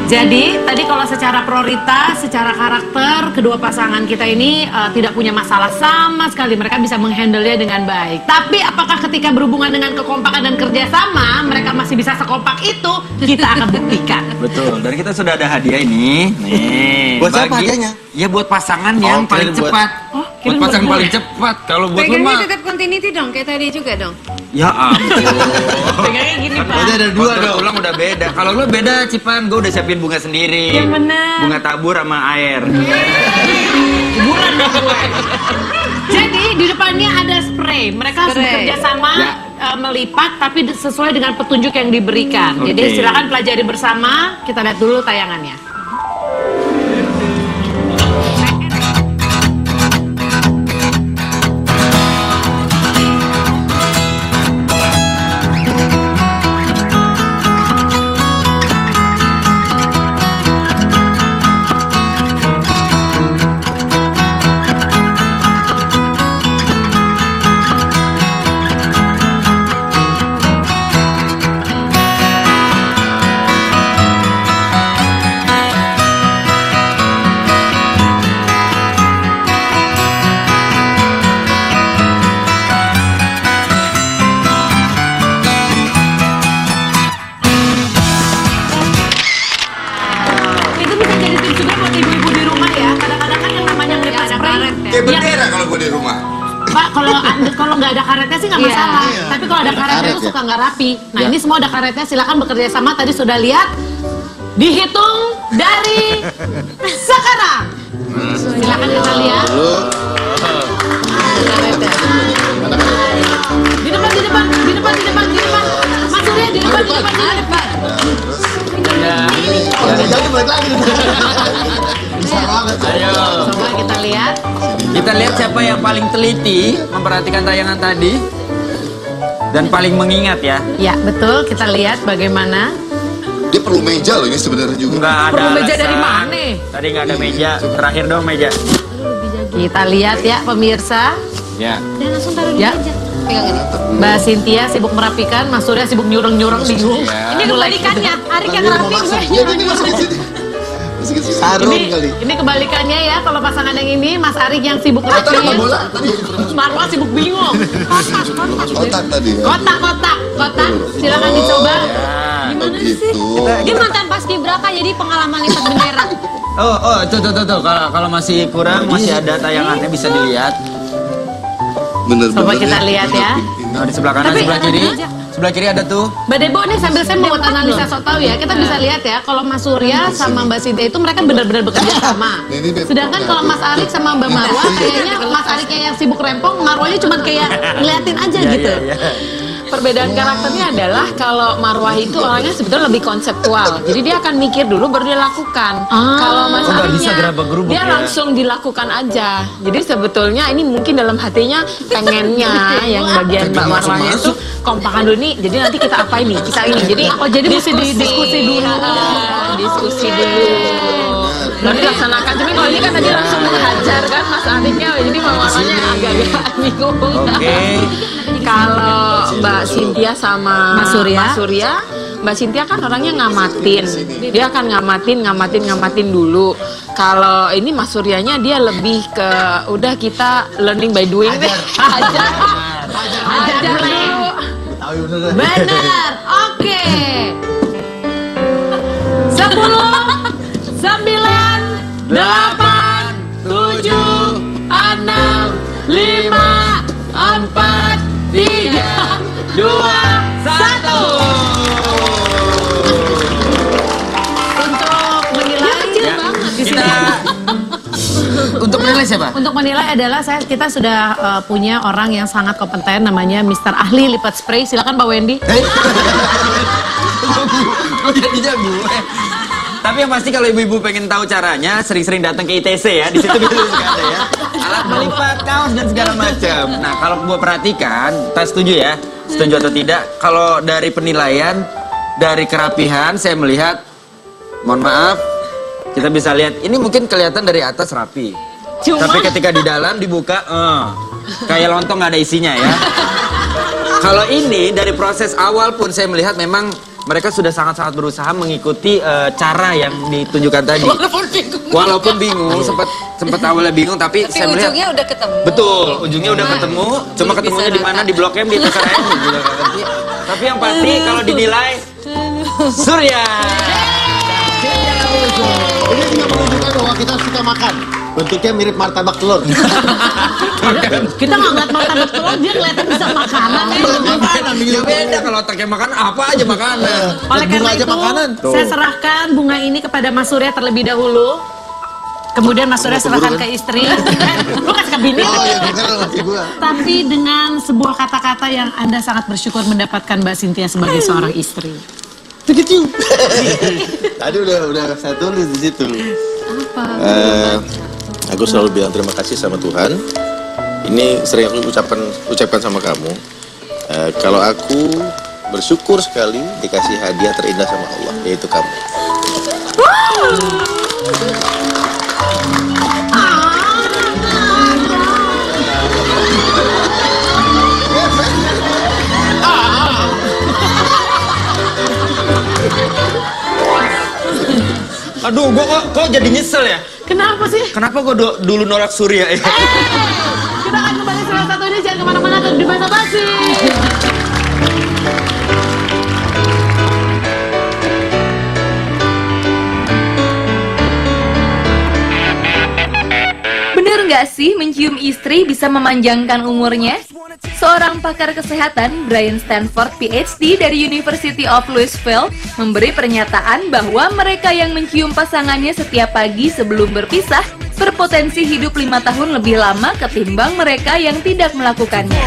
Jadi tadi kalau secara prioritas, secara karakter, kedua pasangan kita ini tidak punya masalah sama sekali. Mereka bisa menghandle-nya dengan baik. Tapi apakah ketika berhubungan dengan kekompakan dan kerjasama, mereka masih bisa sekompak itu? Kita akan buktikan. Betul, dan kita sudah ada hadiah ini. Nih, buat siapa hadiahnya? Ya buat pasangan yang paling cepat. Buat pasangan paling cepat. Kalau buat lu mah tetap continuity dong, kayak tadi juga dong. ya ampun. Pegangnya gini, Pak. Berarti ada dua dong. Ulang udah beda. Kalau lu beda, Cipan, gue udah siapin bunga sendiri. Yang benar. Bunga tabur sama air. Hiburan dong gue. Jadi di depannya ada spray. Mereka harus bekerja sama melipat tapi sesuai dengan petunjuk yang diberikan. Oke. Jadi silakan pelajari bersama. Kita lihat dulu tayangannya. Kayak bendera kalau gue di rumah. Pak, kalau nggak ada karetnya sih nggak masalah. Tapi kalau ada karetnya itu suka nggak rapi. Nah ini semua ada karetnya, silakan bekerja sama. Tadi sudah lihat. Dihitung dari sekarang. Silakan kita lihat. Di depan. Mas Surya di depan. Jangan balik lagi. Bisa banget. Ayo. Coba kita lihat. Kita lihat siapa yang paling teliti memperhatikan tayangan tadi dan paling mengingat ya. Ya betul, kita lihat bagaimana. Dia perlu meja loh ini sebenarnya juga. Nggak ada Perlu meja alasan. dari mana? Tadi nggak ada meja. Terakhir dong meja. Kita lihat ya pemirsa. Ya. Dan langsung taruh di Ya. meja. Pegang ini. Mbak Cynthia sibuk merapikan, Mas Surya sibuk nyureng-nyureng bingung. Ya. Ini kebalikannya. Arik yang rapi, gue Ini masukin sini. Masukin sini. Sarung kali. Ini kebalikannya ya, kalau pasangan yang ini Mas Arik yang sibuk Kotak rapiin, apa bola tadi? Marwa sibuk bingung. Kotak tadi ya. Kotak. Silakan dicoba. Gimana sih? Gitu. Dia mantan paskibraka, jadi pengalaman lipat bendera. Tuh. Kalau masih kurang, masih ada tayangannya bisa dilihat. Bener-bener. Coba kita lihat ya. Nah, di sebelah kanan, Tapi- sebelah kiri. Sebelah kiri ada tuh. Mbak Debo nih sambil saya mau analisa sok tahu ya, kita bisa lihat ya kalau Mas Surya sama Mbak Cynthia itu mereka benar-benar bekerja sama. Ini Beb. Sedangkan kalau Mas Arik sama Mbak Marwa kayaknya Mas Ariknya yang sibuk rempong, Marwanya cuma kayak ngeliatin aja gitu. Perbedaan karakternya adalah kalau Marwah itu orangnya sebetulnya lebih konseptual. Jadi dia akan mikir dulu baru dia lakukan. Kalau Mas nggak bisa Ariknya gerabak-gerubuk dia ya. langsung dilakukan aja. Jadi sebetulnya ini mungkin dalam hatinya pengennya yang bagian Mbak Marwahnya itu kompakan dulu nih. Jadi nanti kita apa ini? Kita ini. Jadi jadi mesti diskusi dulu. Diskusi dulu. Lalu dilaksanakan. Cuma kalau ini kan tadi langsung menghajar kan Mas Ariknya. Jadi Mbak Marwahnya agak-agak bingung. Oke. Kalau Mbak Cynthia sama Mas Surya, Mbak Cynthia kan orangnya ngamatin. Dia akan ngamatin dulu. Kalau ini Mas Suryanya dia lebih ke udah kita learning by doing deh. Ajar dulu. Benar. Oke. 10 9 8 7 6 5 4 3 2 1 Untuk menilai Kecil banget di sini. Untuk menilai siapa? Untuk menilai adalah kita sudah punya orang yang sangat kompeten namanya Mr. Ahli Lipat Spray. Silakan Pak Wendy. Kok jadinya gue? Tapi yang pasti kalau ibu-ibu pengen tahu caranya, sering-sering datang ke ITC ya. Di situ biasanya suka ada ya. Alat melipat kaos dan segala macam. Nah, kalau gue perhatikan, kita setuju ya? Setuju atau tidak? Kalau dari penilaian, dari kerapihan, saya melihat, mohon maaf, kita bisa lihat, ini mungkin kelihatan dari atas rapi. Tapi ketika di dalam dibuka, kayak lontong nggak ada isinya ya. Kalau ini dari proses awal pun saya melihat memang mereka sudah sangat-sangat berusaha mengikuti cara yang ditunjukkan tadi. Walaupun bingung, sempat awalnya bingung, tapi saya melihat ujungnya udah ketemu. betul, ujungnya udah ketemu. Cuma ketemunya di mana, di Blok M, di PKRM juga nggak ngerti. Tapi yang pasti kalau dinilai Surya. Ini juga menunjukkan bahwa kita suka makan. Bentuknya mirip martabak telur. Kita nggak ngeliat martabak telur, dia kelihatan bisa makanan ya. Ya beda kalau otaknya makan apa aja makanan. Oleh karena Bunga aja itu, makanan. saya serahkan bunga ini kepada Mas Surya terlebih dahulu. Kemudian Mas Surya serahkan ke istri. Lu kasih ke bini. Oh iya, bener lagi gua. Tapi dengan sebuah kata-kata yang Anda sangat bersyukur mendapatkan Mbak Cynthia sebagai seorang istri. Begitu. Tadi udah saya tulis di situ. Apa? Aku selalu bilang terima kasih sama Tuhan. Ini sering aku ucapkan sama kamu. Kalau aku bersyukur sekali dikasih hadiah terindah sama Allah, yaitu kamu. Aduh, gua kok jadi nyesel ya? Kenapa sih? Kenapa gua dulu nolak Surya ya? Kita akan kembali setelah satu ini, jangan kemana-mana, tetap di basa-basi. Bener nggak sih mencium istri bisa memanjangkan umurnya? Seorang pakar kesehatan, Brian Stanford PhD dari University of Louisville, memberi pernyataan bahwa mereka yang mencium pasangannya setiap pagi sebelum berpisah berpotensi hidup 5 tahun lebih lama ketimbang mereka yang tidak melakukannya.